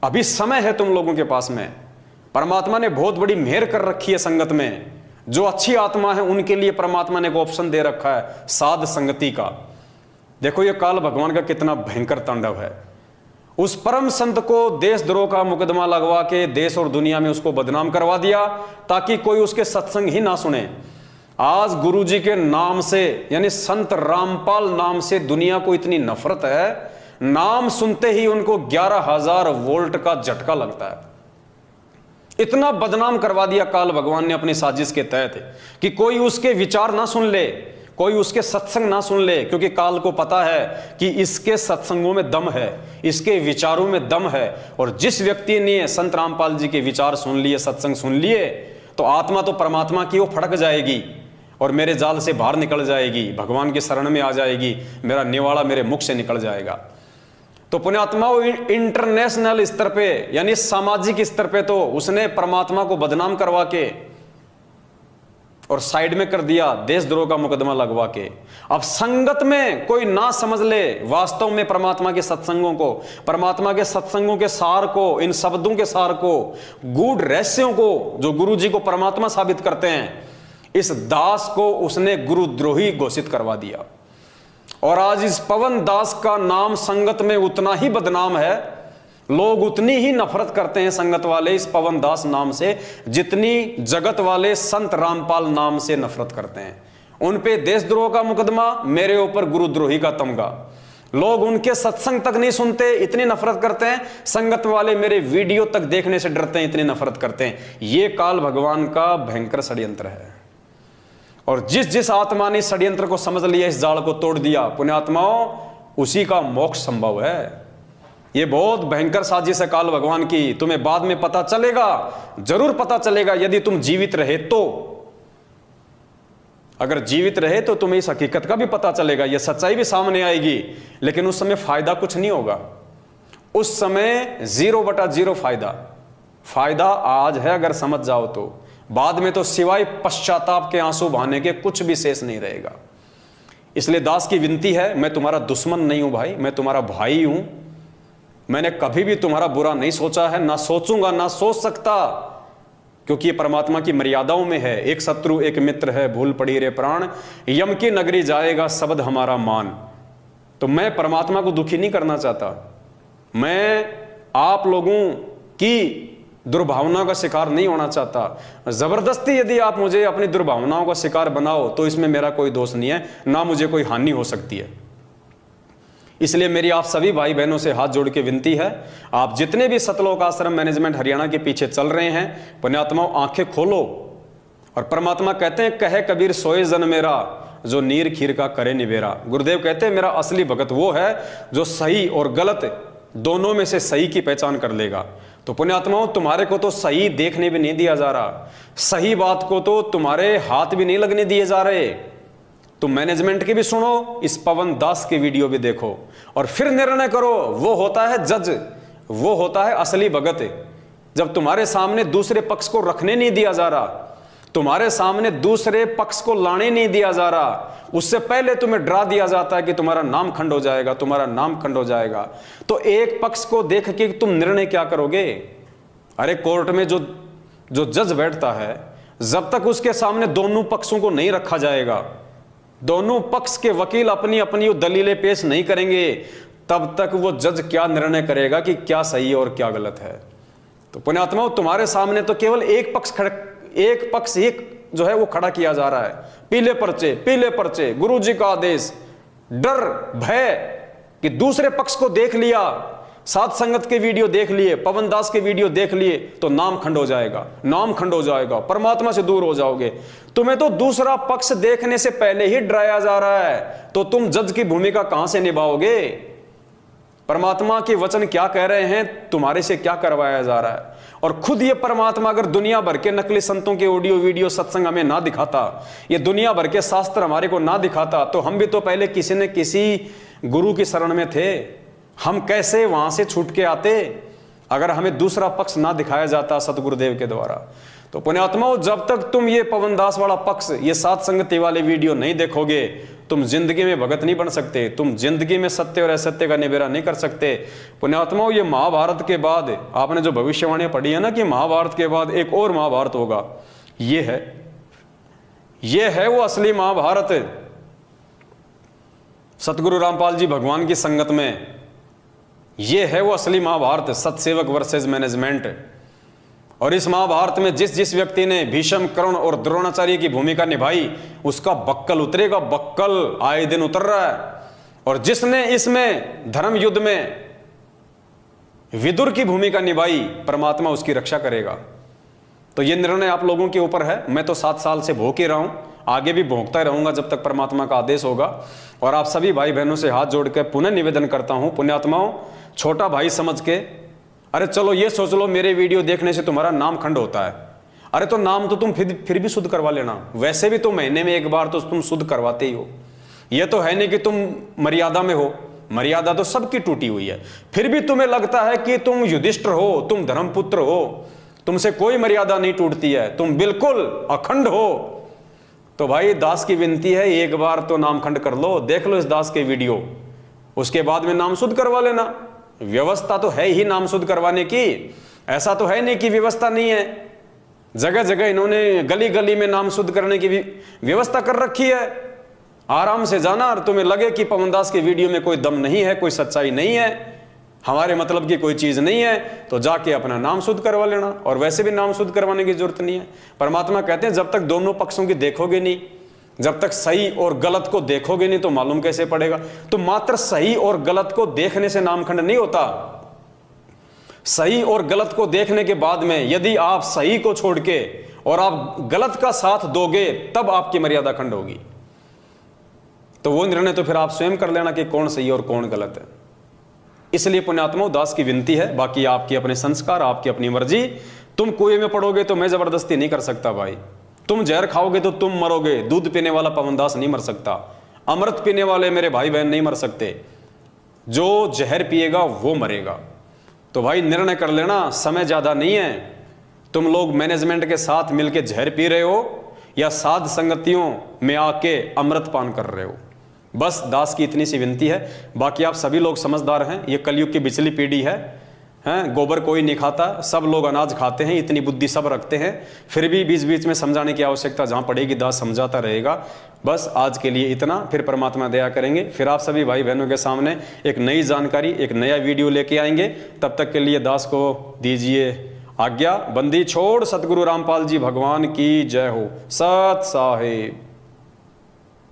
अभी समय है तुम लोगों के पास में। परमात्मा ने बहुत बड़ी मेहर कर रखी है संगत में। जो अच्छी आत्मा है उनके लिए परमात्मा ने एक ऑप्शन दे रखा है साध संगति का। देखो ये काल भगवान का कितना भयंकर तांडव है। उस परम संत को देशद्रोह का मुकदमा लगवा के देश और दुनिया में उसको बदनाम करवा दिया ताकि कोई उसके सत्संग ही ना सुने। आज गुरुजी के नाम से यानी संत रामपाल नाम से दुनिया को इतनी नफरत है, नाम सुनते ही उनको 11,000 वोल्ट का झटका लगता है। इतना बदनाम करवा दिया काल भगवान ने अपनी साजिश के तहत कि कोई उसके विचार ना सुन ले, कोई उसके सत्संग ना सुन ले, क्योंकि काल को पता है कि इसके सत्संगों में दम है, इसके विचारों में दम है। और जिस व्यक्ति ने संत रामपाल जी के विचार सुन लिए, सत्संग सुन लिए, तो आत्मा तो परमात्मा की वो फड़क जाएगी और मेरे जाल से बाहर निकल जाएगी, भगवान की शरण में आ जाएगी, मेरा निवाड़ा मेरे मुख से निकल जाएगा। तो पुण्यात्माओं, इंटरनेशनल स्तर पे यानी सामाजिक स्तर पे तो उसने परमात्मा को बदनाम करवा के और साइड में कर दिया, देशद्रोह का मुकदमा लगवा के। अब संगत में कोई ना समझ ले वास्तव में परमात्मा के सत्संगों को, परमात्मा के सत्संगों के सार को, इन शब्दों के सार को, गूढ़ रहस्यों को जो गुरु जी को परमात्मा साबित करते हैं, इस दास को उसने गुरुद्रोही घोषित करवा दिया। और आज इस पवन दास का नाम संगत में उतना ही बदनाम है, लोग उतनी ही नफरत करते हैं संगत वाले इस पवन दास नाम से जितनी जगत वाले संत रामपाल नाम से नफरत करते हैं। उन पे देशद्रोह का मुकदमा, मेरे ऊपर गुरुद्रोही का तमगा। लोग उनके सत्संग तक नहीं सुनते, इतनी नफरत करते हैं। संगत वाले मेरे वीडियो तक देखने से डरते हैं, इतनी नफरत करते हैं। ये काल भगवान का भयंकर षड्यंत्र है। और जिस जिस आत्मा ने षड्यंत्र को समझ लिया, इस जाल को तोड़ दिया, पुण्यात्माओं, उसी का मोक्ष संभव है। ये बहुत भयंकर साजिश है काल भगवान की। तुम्हें बाद में पता चलेगा, जरूर पता चलेगा, यदि तुम जीवित रहे तो। अगर जीवित रहे तो तुम्हें इस हकीकत का भी पता चलेगा, यह सच्चाई भी सामने आएगी। लेकिन उस समय फायदा कुछ नहीं होगा, उस समय 0/0 फायदा। फायदा आज है अगर समझ जाओ तो, बाद में तो सिवाय पश्चाताप के आंसू बहाने के कुछ भी शेष नहीं रहेगा। इसलिए दास की विनती है, मैं तुम्हारा दुश्मन नहीं हूं भाई, मैं तुम्हारा भाई हूं। मैंने कभी भी तुम्हारा बुरा नहीं सोचा है, ना सोचूंगा, ना सोच सकता, क्योंकि ये परमात्मा की मर्यादाओं में है। एक शत्रु एक मित्र है, भूल पड़ी रे प्राण, यम की नगरी जाएगा शब्द हमारा मान। तो मैं परमात्मा को दुखी नहीं करना चाहता, मैं आप लोगों की दुर्भावनाओं का शिकार नहीं होना चाहता। जबरदस्ती यदि आप मुझे अपनी दुर्भावनाओं का शिकार बनाओ तो इसमें मेरा कोई दोष नहीं है, ना मुझे कोई हानि हो सकती है। इसलिए मेरी आप सभी भाई बहनों से हाथ जोड़ के विनती है, आप जितने भी सतलोक आश्रम मैनेजमेंट हरियाणा के पीछे चल रहे हैं, पुण्यात्माओं आंखें खोलो। और परमात्मा कहते हैं, कहे कबीर सोए जन मेरा, जो नीर खीर का करे निबेरा। गुरुदेव कहते हैं, मेरा असली भगत वो है जो सही और गलत दोनों में से सही की पहचान कर लेगा। तो पुण्यात्माओं, तुम्हारे को तो सही देखने भी नहीं दिया जा रहा, सही बात को तो तुम्हारे हाथ भी नहीं लगने दिए जा रहे। तुम मैनेजमेंट की भी सुनो, इस पवन दास की वीडियो भी देखो और फिर निर्णय करो। वो होता है जज, वो होता है असली भगत। जब तुम्हारे सामने दूसरे पक्ष को रखने नहीं दिया जा रहा, तुम्हारे सामने दूसरे पक्ष को लाने नहीं दिया जा रहा, उससे पहले तुम्हें डरा दिया जाता है कि तुम्हारा नाम खंड हो जाएगा, तुम्हारा नाम खंड हो जाएगा, तो एक पक्ष को देख के तुम निर्णय क्या करोगे? अरे कोर्ट में जो जज बैठता है, जब तक उसके सामने दोनों पक्षों को नहीं रखा जाएगा, दोनों पक्ष के वकील अपनी अपनी दलीलें पेश नहीं करेंगे, तब तक वो जज क्या निर्णय करेगा कि क्या सही है और क्या गलत है। तो पुण्यात्माओं, तुम्हारे सामने तो केवल एक पक्ष एक जो है वो खड़ा किया जा रहा है। पीले पर्चे, गुरु जी का आदेश, डर भय कि दूसरे पक्ष को देख लिया, साध संगत के वीडियो देख लिए, पवन दास के वीडियो देख लिए, तो नाम खंड हो जाएगा, परमात्मा से दूर हो जाओगे। तुम्हें तो दूसरा पक्ष देखने से पहले ही डराया जा रहा है, तो तुम जज की भूमिका कहां से निभाओगे? परमात्मा के वचन क्या कह रहे हैं, तुम्हारे से क्या करवाया जा रहा है? और खुद ये परमात्मा अगर दुनिया भर के नकली संतों के ऑडियो वीडियो सत्संग हमें ना दिखाता, ये दुनिया भर के शास्त्र हमारे को ना दिखाता, तो हम भी तो पहले किसी न किसी गुरु की शरण में थे। हम कैसे वहां से छूट के आते अगर हमें दूसरा पक्ष ना दिखाया जाता सतगुरुदेव के द्वारा? तो पुण्यात्माओं, जब तक तुम ये पवन दास वाला पक्ष, ये सात संगति वाले वीडियो नहीं देखोगे, तुम जिंदगी में भगत नहीं बन सकते, तुम जिंदगी में सत्य और असत्य का निबेरा नहीं कर सकते। पुण्यात्माओं, ये महाभारत के बाद आपने जो भविष्यवाणियां पढ़ी है ना कि महाभारत के बाद एक और महाभारत होगा, ये है वो असली महाभारत। सतगुरु रामपाल जी भगवान की संगत में ये है वो असली महाभारत, सतसेवक वर्सेस मैनेजमेंट। और इस महाभारत में जिस जिस व्यक्ति ने भीष्म, कर्ण और द्रोणाचार्य की भूमिका निभाई, उसका बक्कल उतरेगा, बक्कल आए दिन उतर रहा है। और जिसने इसमें धर्म युद्ध में विदुर की भूमिका निभाई, परमात्मा उसकी रक्षा करेगा। तो ये निर्णय आप लोगों के ऊपर है। मैं तो 7 साल से भोंक ही रहा हूं, आगे भी भोंकता रहूंगा जब तक परमात्मा का आदेश होगा। और आप सभी भाई बहनों से हाथ जोड़ के पुनः निवेदन करता हूं, पुण्यात्माओं, छोटा भाई समझ के, अरे चलो ये सोच लो मेरे वीडियो देखने से तुम्हारा नाम खंड होता है, अरे तो नाम तो तुम फिर भी शुद्ध करवा लेना, वैसे भी तो महीने में एक बार तो तुम शुद्ध करवाते ही हो। ये तो है नहीं कि तुम मर्यादा में हो, मर्यादा तो सबकी टूटी हुई है। फिर भी तुम्हें लगता है कि तुम युधिष्ठिर हो, तुम धर्मपुत्र हो, तुमसे कोई मर्यादा नहीं टूटती है, तुम बिल्कुल अखंड हो। तो भाई दास की विनती है, एक बार तो नाम खंड कर लो, देख लो इस दास के वीडियो, उसके बाद में नाम शुद्ध करवा लेना। व्यवस्था तो है ही नाम शुद्ध करवाने की, ऐसा तो है नहीं कि व्यवस्था नहीं है। जगह जगह इन्होंने गली गली में नाम शुद्ध करने की भी व्यवस्था कर रखी है। आराम से जाना, और तुम्हें लगे कि पवन दास के वीडियो में कोई दम नहीं है, कोई सच्चाई नहीं है, हमारे मतलब की कोई चीज नहीं है, तो जाके अपना नाम शुद्ध करवा लेना। और वैसे भी नाम शुद्ध करवाने की जरूरत नहीं है। परमात्मा कहते हैं जब तक दोनों पक्षों की देखोगे नहीं, जब तक सही और गलत को देखोगे नहीं, तो मालूम कैसे पड़ेगा। तो मात्र सही और गलत को देखने से नामखंड नहीं होता। सही और गलत को देखने के बाद में यदि आप सही को छोड़ के और आप गलत का साथ दोगे, तब आपकी मर्यादा खंड होगी। तो वो निर्णय तो फिर आप स्वयं कर लेना कि कौन सही और कौन गलत है। इसलिए पुण्यात्माओं, दास की विनती है, बाकी आपकी अपने संस्कार, आपकी अपनी मर्जी। तुम कुएं में पड़ोगे तो मैं जबरदस्ती नहीं कर सकता भाई, तुम जहर खाओगे तो तुम मरोगे। दूध पीने वाला पवन दास नहीं मर सकता, अमृत पीने वाले मेरे भाई बहन नहीं मर सकते, जो जहर पिएगा वो मरेगा। तो भाई निर्णय कर लेना, समय ज्यादा नहीं है। तुम लोग मैनेजमेंट के साथ मिलकर जहर पी रहे हो या साध संगतियों में आके अमृत पान कर रहे हो। बस दास की इतनी सी विनती है। बाकी आप सभी लोग समझदार हैं, ये कलयुग की बिचली पीढ़ी है। गोबर कोई नहीं खाता, सब लोग अनाज खाते हैं, इतनी बुद्धि सब रखते हैं। फिर भी बीच बीच में समझाने की आवश्यकता जहां पड़ेगी दास समझाता रहेगा। बस आज के लिए इतना, फिर परमात्मा दया करेंगे, फिर आप सभी भाई बहनों के सामने एक नई जानकारी, एक नया वीडियो लेके आएंगे। तब तक के लिए दास को दीजिए आज्ञा। बंदी छोड़ सतगुरु रामपाल जी भगवान की जय हो। सत साहिब।